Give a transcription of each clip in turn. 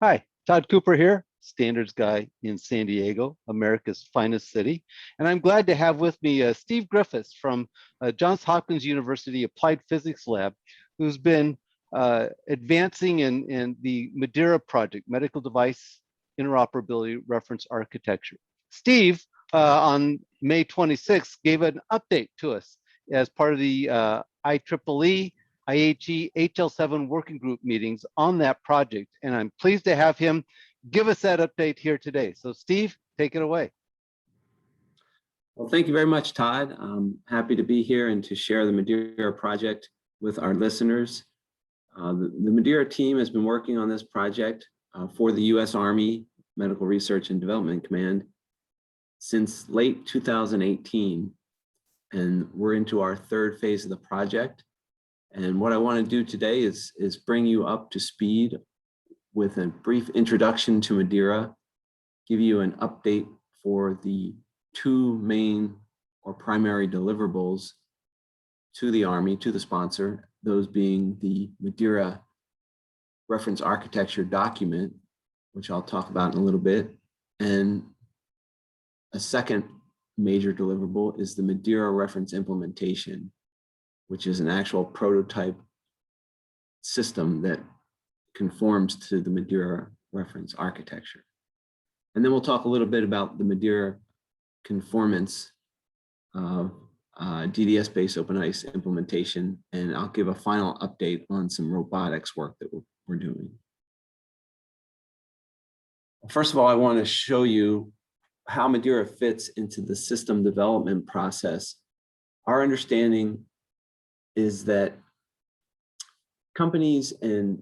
Hi, Todd Cooper here, standards guy in San Diego, America's finest city. And I'm glad to have with me Steve Griffiths from Johns Hopkins University Applied Physics Lab, who's been advancing in the MDIRA project, Medical Device Interoperability Reference Architecture. Steve, on May 26th, gave an update to us as part of the IEEE IHE HL7 working group meetings on that project. And I'm pleased to have him give us that update here today. So Steve, take it away. Well, thank you very much, Todd. I'm happy to be here and to share the MDIRA project with our listeners. The MDIRA team has been working on this project for the U.S. Army Medical Research and Development Command since late 2018. And we're into our third phase of the project. And what I want to do today is bring you up to speed with a brief introduction to MDIRA, give you an update for the two main or primary deliverables to the Army, to the sponsor, those being the MDIRA reference architecture document, which I'll talk about in a little bit, and a second major deliverable is the MDIRA reference implementation, which is an actual prototype system that conforms to the MDIRA reference architecture. And then we'll talk a little bit about the MDIRA conformance of DDS-based open ice implementation, and I'll give a final update on some robotics work that we're doing. First of all, I want to show you how MDIRA fits into the system development process. Our understanding is that companies and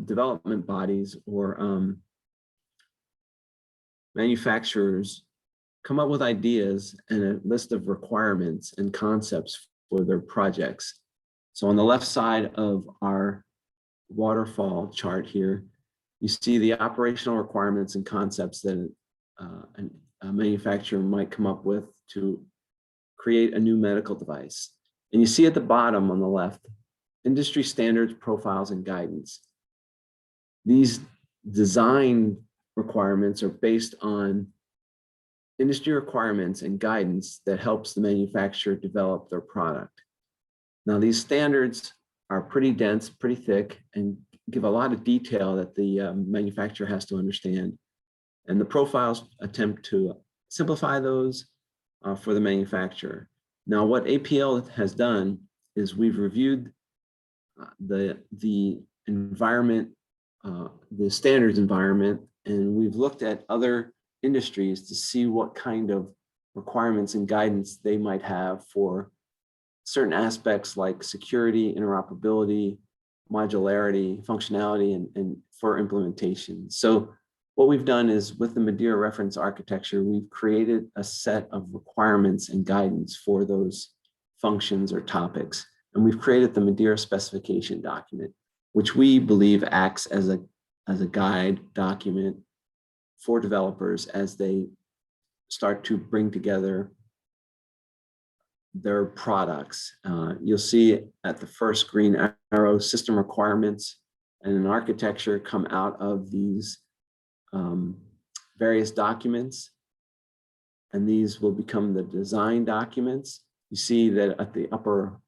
development bodies or manufacturers come up with ideas and a list of requirements and concepts for their projects. So on the left side of our waterfall chart here, you see the operational requirements and concepts that a manufacturer might come up with to create a new medical device. And you see at the bottom on the left, industry standards, profiles, and guidance. These design requirements are based on industry requirements and guidance that helps the manufacturer develop their product. Now, these standards are pretty dense, pretty thick, and give a lot of detail that the manufacturer has to understand. And the profiles attempt to simplify those for the manufacturer. Now, what APL has done is we've reviewed the environment, the standards environment, and we've looked at other industries to see what kind of requirements and guidance they might have for certain aspects like security, interoperability, modularity, functionality, and for implementation. So what we've done is with the MDIRA reference architecture, we've created a set of requirements and guidance for those functions or topics. And we've created the MDIRA specification document, which we believe acts as a guide document for developers as they start to bring together their products. You'll see at the first green arrow, system requirements and an architecture come out of these various documents, and these will become the design documents. You see that at the upper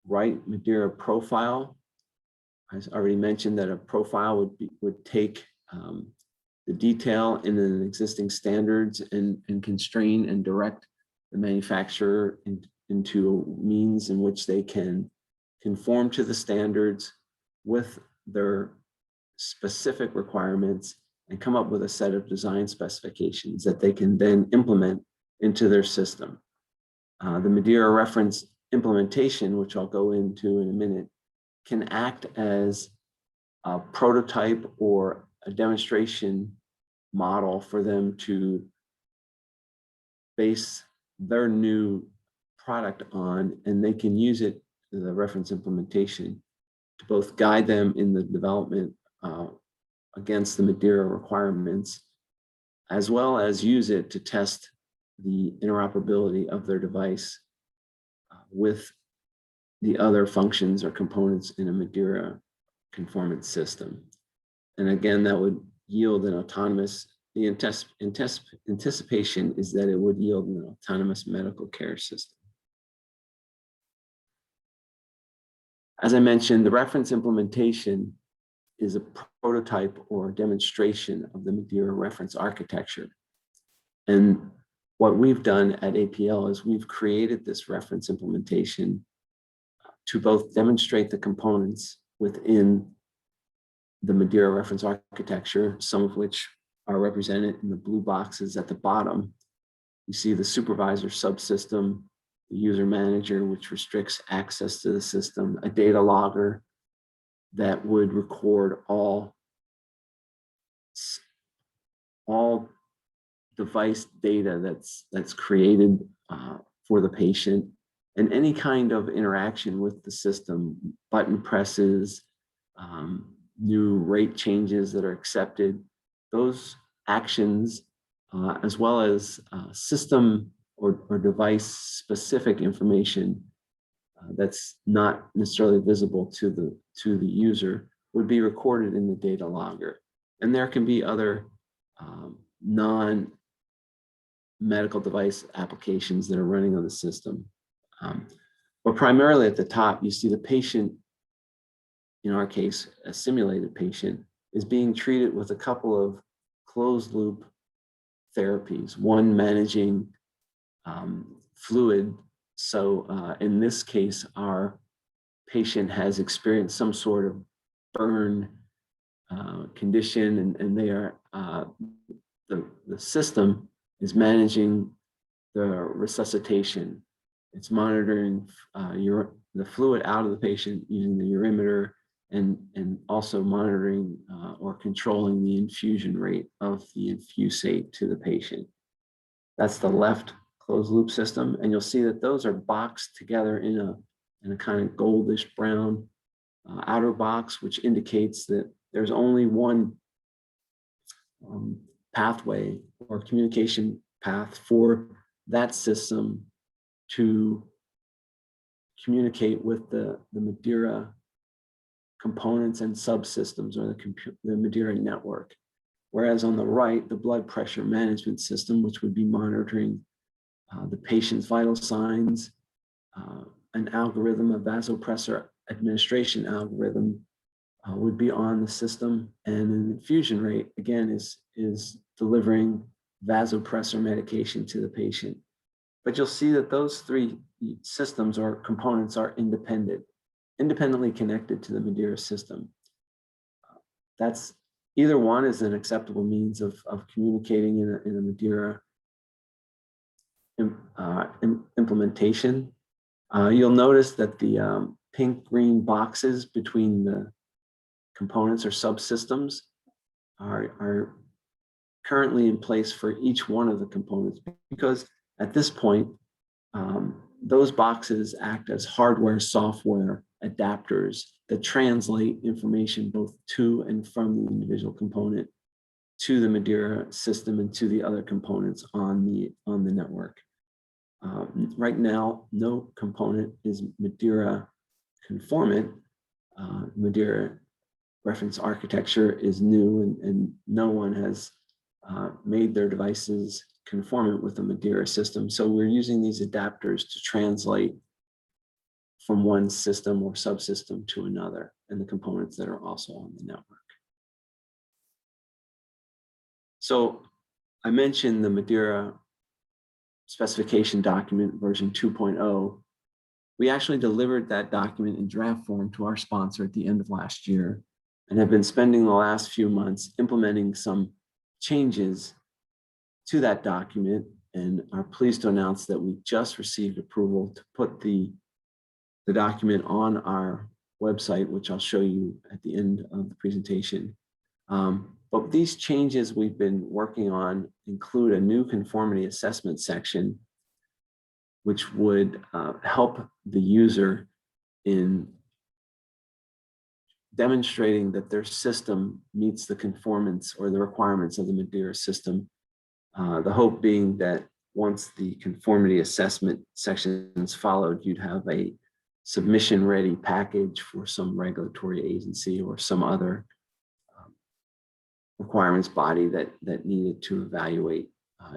right, MDIRA profile. I already mentioned that a profile would take the detail in an existing standards and constrain and direct the manufacturer into means in which they can conform to the standards with their specific requirements and come up with a set of design specifications that they can then implement into their system. The MDIRA reference implementation, which I'll go into in a minute, can act as a prototype or a demonstration model for them to base their new product on, and they can use it, the reference implementation, to both guide them in the development against the MDIRA requirements, as well as use it to test the interoperability of their device with the other functions or components in a MDIRA conformance system. And again, that would yield an autonomous, the anticipation is that it would yield an autonomous medical care system. As I mentioned, the reference implementation is a prototype or demonstration of the MDIRA reference architecture. And what we've done at APL is we've created this reference implementation to both demonstrate the components within the MDIRA reference architecture, some of which are represented in the blue boxes at the bottom. You see the supervisor subsystem, the user manager, which restricts access to the system, a data logger that would record all device data that's created for the patient, and any kind of interaction with the system, button presses, new rate changes that are accepted, those actions, as well as system or device specific information that's not necessarily visible to the user, would be recorded in the data logger. And there can be other non-medical device applications that are running on the system. But primarily at the top, you see the patient, in our case, a simulated patient, is being treated with a couple of closed loop therapies, one managing fluid. So in this case, our patient has experienced some sort of burn condition, and they are the system is managing the resuscitation. It's monitoring the fluid out of the patient using the urimeter, and also monitoring or controlling the infusion rate of the infusate to the patient. That's the left closed loop system, and you'll see that those are boxed together in a kind of goldish brown outer box, which indicates that there's only one pathway or communication path for that system to communicate with the MDIRA components and subsystems, or the MDIRA network. Whereas on the right, the blood pressure management system, which would be monitoring the patient's vital signs, an algorithm, a vasopressor administration algorithm, would be on the system, and an infusion rate, again, is delivering vasopressor medication to the patient. But you'll see that those three systems or components are independently connected to the MDIRA system. That's either one is an acceptable means of communicating in a MDIRA implementation. You'll notice that the pink-green boxes between the components or subsystems are currently in place for each one of the components, because at this point, those boxes act as hardware, software adapters that translate information both to and from the individual component to the MDIRA system and to the other components on the network. Right now, no component is MDIRA conformant. MDIRA reference architecture is new, and no one has made their devices conformant with the MDIRA system. So we're using these adapters to translate from one system or subsystem to another, and the components that are also on the network. So I mentioned the MDIRA specification document version 2.0. We actually delivered that document in draft form to our sponsor at the end of last year, and have been spending the last few months implementing some changes to that document, and are pleased to announce that we just received approval to put the document on our website, which I'll show you at the end of the presentation. But these changes we've been working on include a new conformity assessment section, which would help the user in demonstrating that their system meets the conformance or the requirements of the MDIRA system. The hope being that once the conformity assessment section is followed, you'd have a submission-ready package for some regulatory agency or some other requirements body that needed to evaluate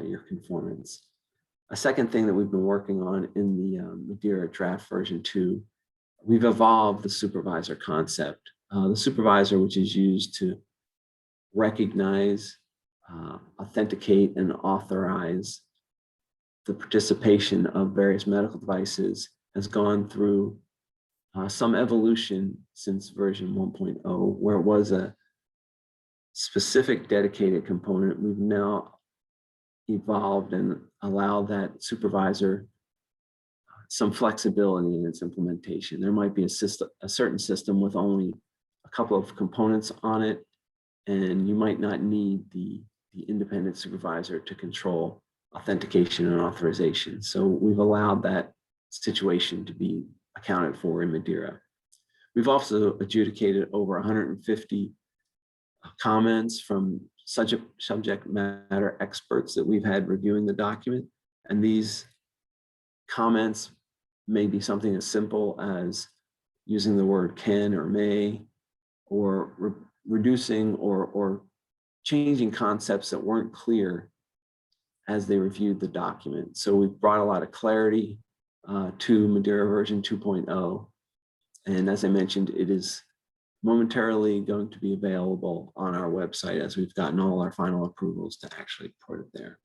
your conformance. A second thing that we've been working on in the MDIRA draft version 2, we've evolved the supervisor concept. The supervisor, which is used to recognize, authenticate, and authorize the participation of various medical devices, has gone through some evolution since version 1.0, where it was a specific dedicated component. We've now evolved and allowed that supervisor some flexibility in its implementation. There might be a certain system with only a couple of components on it, and you might not need the independent supervisor to control authentication and authorization. So we've allowed that situation to be accounted for in MDIRA. We've also adjudicated over 150 comments from subject matter experts that we've had reviewing the document. And these comments may be something as simple as using the word can or may, or reducing or changing concepts that weren't clear as they reviewed the document. So we've brought a lot of clarity to MDIRA version 2.0. And as I mentioned, it is momentarily going to be available on our website as we've gotten all our final approvals to actually put it there.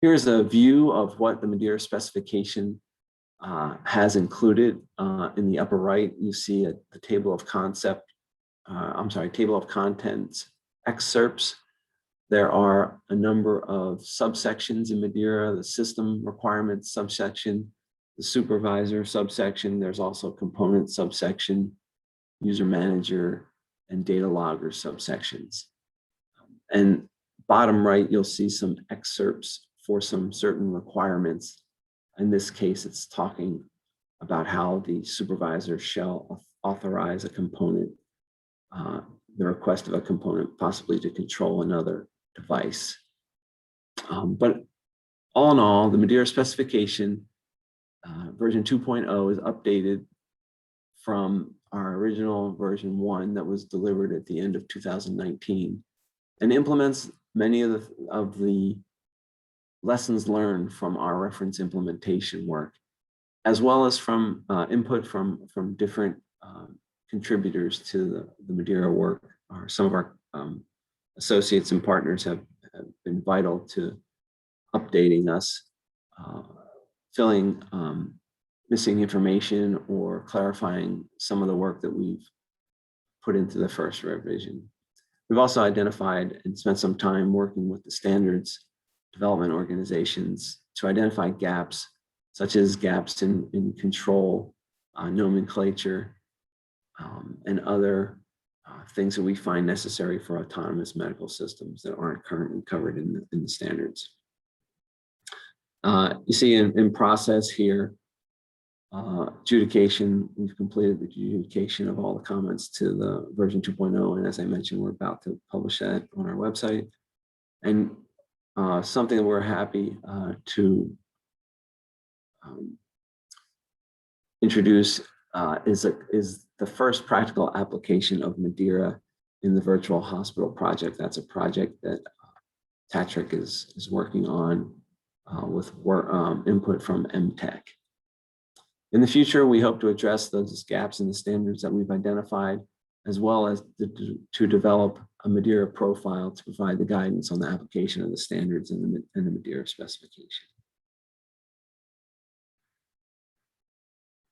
Here's a view of what the MDIRA specification has included. In the upper right, you see the table of table of contents excerpts. There are a number of subsections in MDIRA: the system requirements subsection, the supervisor subsection. There's also component subsection, user manager, and data logger subsections. And bottom right, you'll see some excerpts for some certain requirements. In this case, it's talking about how the supervisor shall authorize a component, the request of a component, possibly to control another device. But all in all, the MDIRA specification, version 2.0, is updated from our original version 1 that was delivered at the end of 2019, and implements many of the lessons learned from our reference implementation work, as well as from input from different contributors to the MDIRA work. Some of our associates and partners have been vital to updating us, filling missing information, or clarifying some of the work that we've put into the first revision. We've also identified and spent some time working with the standards development organizations to identify gaps, such as gaps in control, nomenclature, and other things that we find necessary for autonomous medical systems that aren't currently covered in the standards. You see in process here, adjudication. We've completed the adjudication of all the comments to the version 2.0, and as I mentioned, we're about to publish that on our website. And something that we're happy to introduce is the first practical application of MDIRA in the virtual hospital project. That's a project that Patrick is working on with input from MTech. In the future, we hope to address those gaps in the standards that we've identified, as well as to develop a MDIRA profile to provide the guidance on the application of the standards in the MDIRA specification.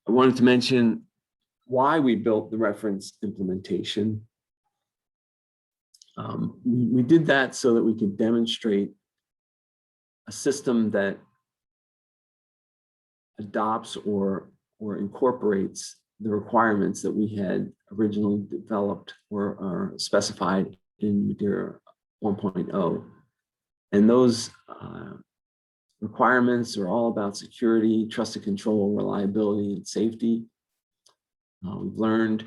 I wanted to mention why we built the reference implementation. We did that so that we could demonstrate a system that adopts or incorporates the requirements that we had originally developed or specified in MDIRA 1.0. And those requirements are all about security, trusted control, reliability, and safety. We've learned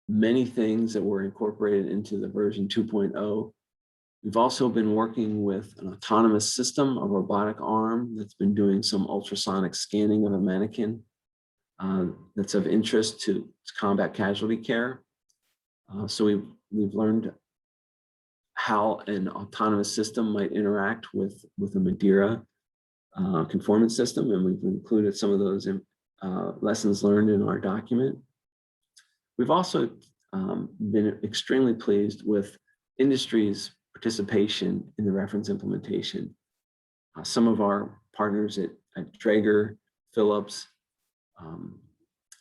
many things that were incorporated into the version 2.0. We've also been working with an autonomous system, a robotic arm that's been doing some ultrasonic scanning of a mannequin that's of interest to combat casualty care. So we've learned how an autonomous system might interact with a MDIRA conformance system, and we've included some of those lessons learned in our document. We've also been extremely pleased with industry's participation in the reference implementation. Some of our partners at Draeger, Philips,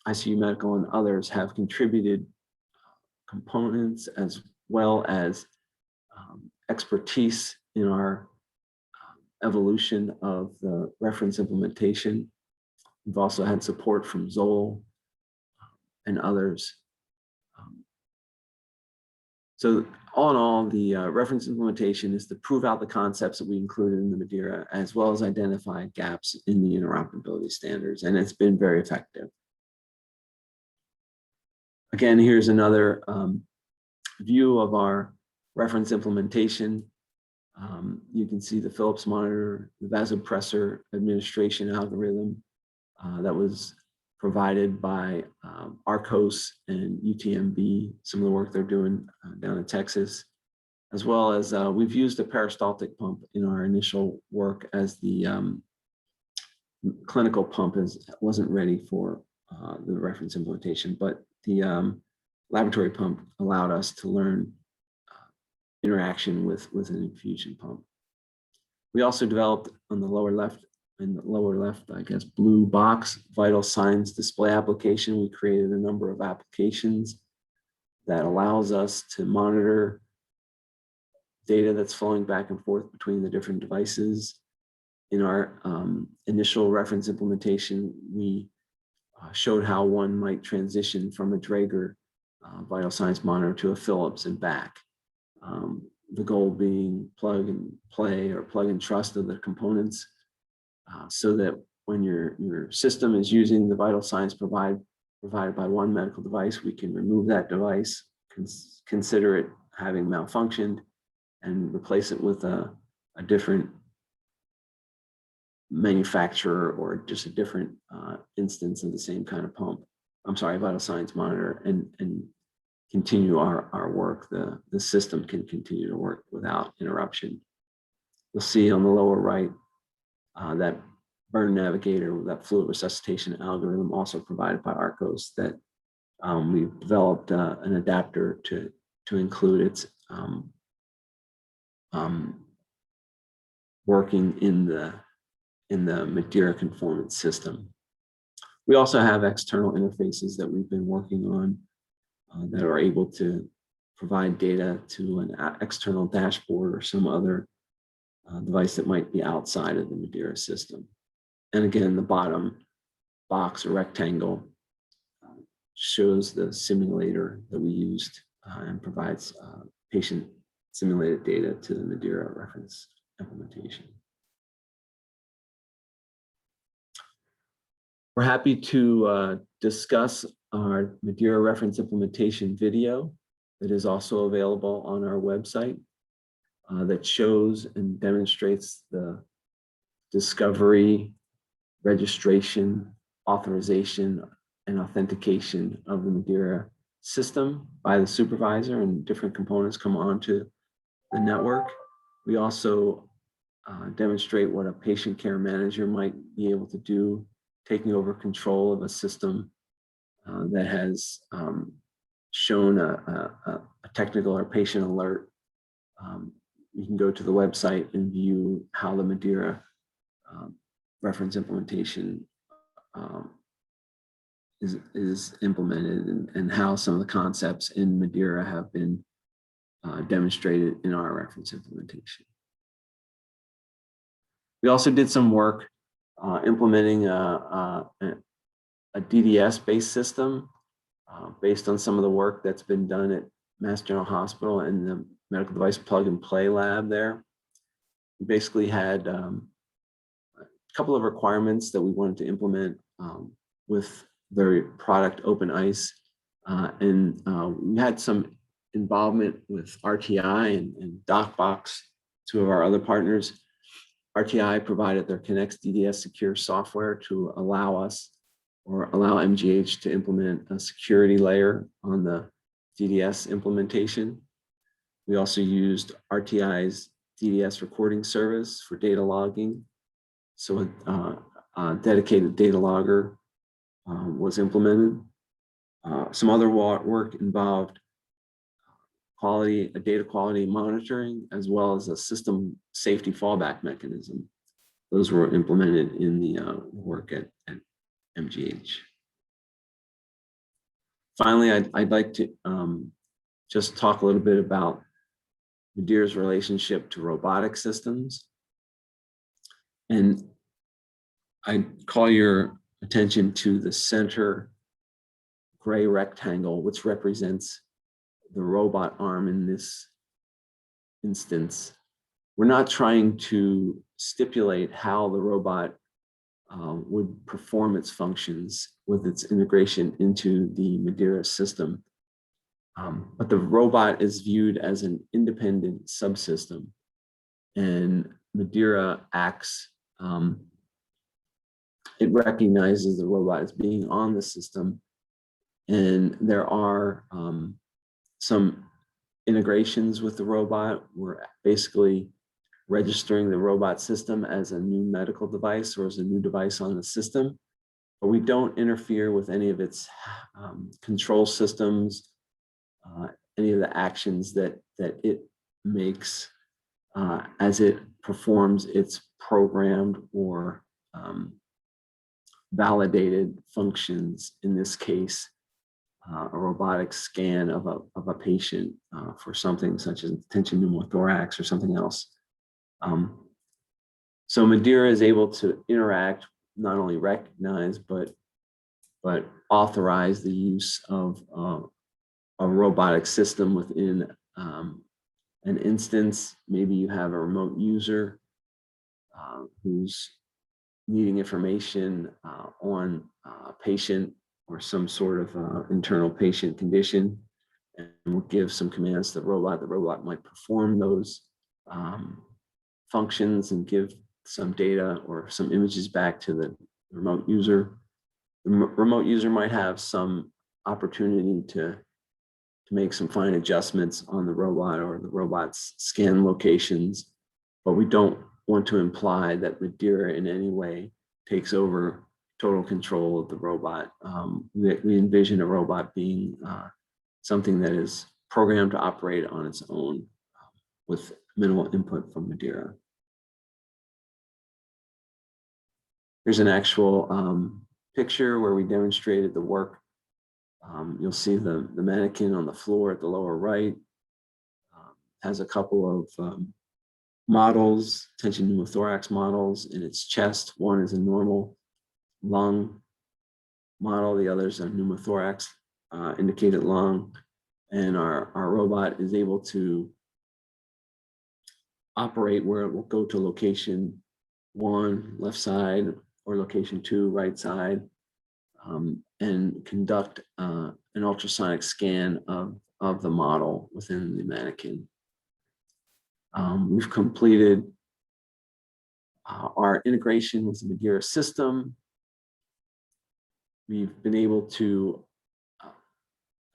ICU Medical, and others have contributed components as well as expertise in our evolution of the reference implementation. We've also had support from Zoll and others. So all in all, the reference implementation is to prove out the concepts that we included in the MDIRA, as well as identify gaps in the interoperability standards, and it's been very effective. Again, here's another view of our reference implementation. You can see the Philips monitor, the vasopressor administration algorithm that was provided by ARCOS and UTMB, some of the work they're doing down in Texas, as well as we've used a peristaltic pump in our initial work, as the clinical pump wasn't ready for the reference implementation, but the laboratory pump allowed us to learn interaction with an infusion pump. We also developed on the lower left, I guess, blue box vital signs display application. We created a number of applications that allows us to monitor data that's flowing back and forth between the different devices. In our initial reference implementation, we showed how one might transition from a Draeger vital signs monitor to a Philips and back. The goal being plug and play or plug and trust of the components, so that when your system is using the vital signs provided by one medical device, we can remove that device, consider it having malfunctioned, and replace it with a different manufacturer or just a different instance of the same kind of pump. I'm sorry, vital signs monitor, and continue our work. The system can continue to work without interruption. You'll see on the lower right that burn navigator, that fluid resuscitation algorithm, also provided by ARCOS, that we've developed an adapter to include its working in the MDIRA conformance system. We also have external interfaces that we've been working on that are able to provide data to an external dashboard or some other device that might be outside of the MDIRA system. And again, the bottom box or rectangle shows the simulator that we used and provides patient simulated data to the MDIRA reference implementation. We're happy to discuss our MDIRA reference implementation video that is also available on our website that shows and demonstrates the discovery, registration, authorization, and authentication of the MDIRA system by the supervisor, and different components come onto the network. We also demonstrate what a patient care manager might be able to do, taking over control of a system that has shown a technical or patient alert. You can go to the website and view how the MDIRA reference implementation is implemented, and how some of the concepts in MDIRA have been demonstrated in our reference implementation. We also did some work implementing a DDS-based system based on some of the work that's been done at Mass General Hospital and the medical device plug and play lab there. We basically had a couple of requirements that we wanted to implement with the product Open Ice, and we had some involvement with RTI and DocBox, two of our other partners. RTI provided their Connects DDS Secure software to allow us or allow MGH to implement a security layer on the DDS implementation. We also used RTI's DDS recording service for data logging. So a dedicated data logger was implemented. Some other work involved data quality monitoring, as well as a system safety fallback mechanism. Those were implemented in the work at MGH. Finally, I'd like to just talk a little bit about MDIRA's relationship to robotic systems. And I call your attention to the center gray rectangle, which represents the robot arm in this instance. We're not trying to stipulate how the robot would perform its functions with its integration into the MDIRA system. But the robot is viewed as an independent subsystem, and MDIRA acts, it recognizes the robot as being on the system, and there are some integrations with the robot. We're basically registering the robot system as a new medical device or as a new device on the system, but we don't interfere with any of its control systems, any of the actions that it makes as it performs its programmed or validated functions, in this case, a robotic scan of a patient for something such as tension pneumothorax or something else. So MDIRA is able to interact, not only recognize, but authorize the use of a robotic system within an instance. Maybe you have a remote user who's needing information on a patient or some sort of internal patient condition, and we'll give some commands to the robot. The robot might perform those functions and give some data or some images back to the remote user. The remote user might have some opportunity to make some fine adjustments on the robot or the robot's scan locations, but we don't want to imply that MDIRA in any way takes over total control of the robot. We envision a robot being something that is programmed to operate on its own with minimal input from MDIRA. Here's an actual picture where we demonstrated the work. You'll see the mannequin on the floor at the lower right has a couple of models, tension pneumothorax models in its chest. One is a normal lung model, the other is a pneumothorax indicated lung. And our robot is able to operate where it will go to location 1, left side, or location 2, right side, and conduct an ultrasonic scan of the model within the mannequin. We've completed our integration with the MDIRA system. We've been able to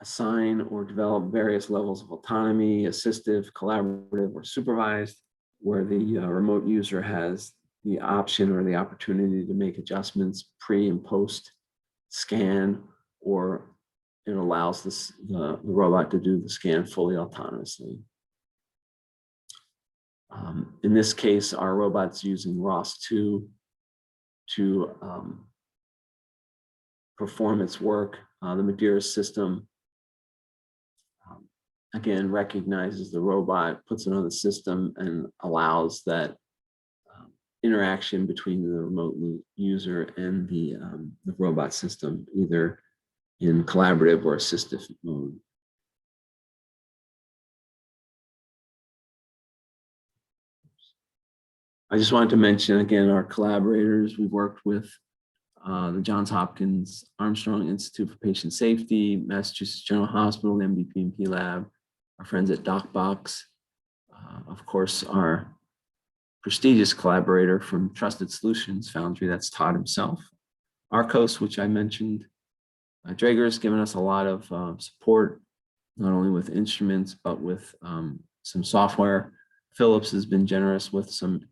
assign or develop various levels of autonomy, assistive, collaborative, or supervised, where the remote user has the option or the opportunity to make adjustments pre and post scan, or it allows the robot to do the scan fully autonomously. In this case, our robot's using ROS2 to perform its work. The MDIRA system, again, recognizes the robot, puts it on the system, and allows that interaction between the remote user and the robot system, either in collaborative or assistive mode. I just wanted to mention again our collaborators. We've worked with the Johns Hopkins Armstrong Institute for Patient Safety, Massachusetts General Hospital, the MDPMP lab, our friends at DocBox, of course, our prestigious collaborator from Trusted Solutions Foundry, that's Todd himself, Arcos, which I mentioned. Draeger has given us a lot of support, not only with instruments, but with some software. Philips has been generous with some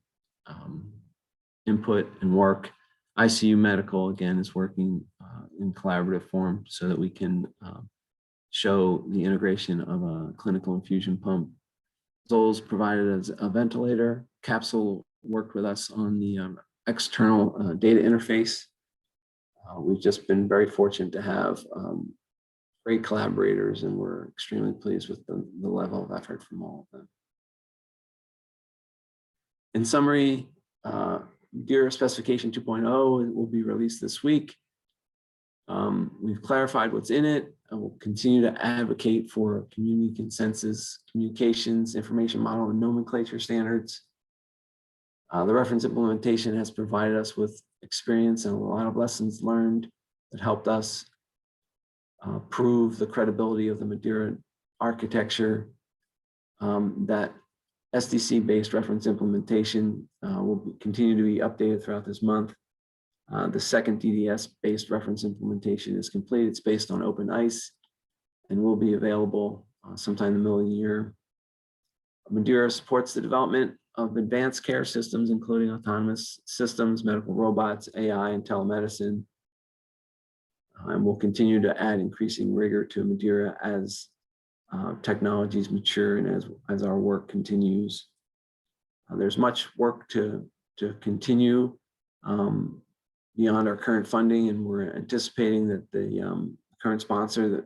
input and work. ICU Medical, again, is working in collaborative form so that we can show the integration of a clinical infusion pump. Zoll's provided us a ventilator. Capsule worked with us on the external data interface. We've just been very fortunate to have great collaborators, and we're extremely pleased with the level of effort from all of them. In summary, MDIRA Specification 2.0 will be released this week. We've clarified what's in it, and we'll continue to advocate for community consensus, communications, information model, and nomenclature standards. The reference implementation has provided us with experience and a lot of lessons learned that helped us prove the credibility of the MDIRA architecture. That SDC-based reference implementation will continue to be updated throughout this month. The second DDS-based reference implementation is complete. It's based on open ICE and will be available sometime in the middle of the year. MDIRA supports the development of advanced care systems, including autonomous systems, medical robots, AI, and telemedicine. And we'll continue to add increasing rigor to MDIRA as technologies mature and as our work continues. There's much work to continue beyond our current funding, and we're anticipating that the current sponsor, the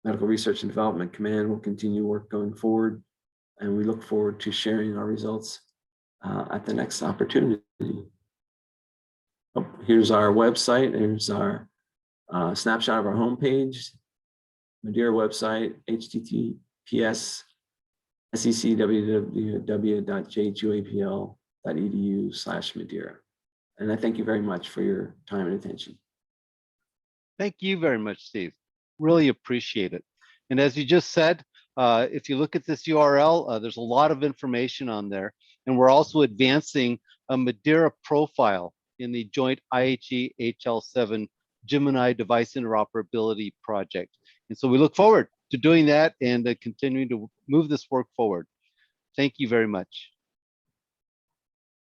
Medical Research and Development Command, will continue work going forward, and we look forward to sharing our results at the next opportunity. Oh, here's our website. Here's our snapshot of our homepage. MDIRA website, https://www.jhuapl.edu/MDIRA. And I thank you very much for your time and attention. Thank you very much, Steve. Really appreciate it. And as you just said, if you look at this URL, there's a lot of information on there. And we're also advancing a MDIRA profile in the joint IHE HL7 Gemini device interoperability project. And so we look forward to doing that and continuing to move this work forward. Thank you very much.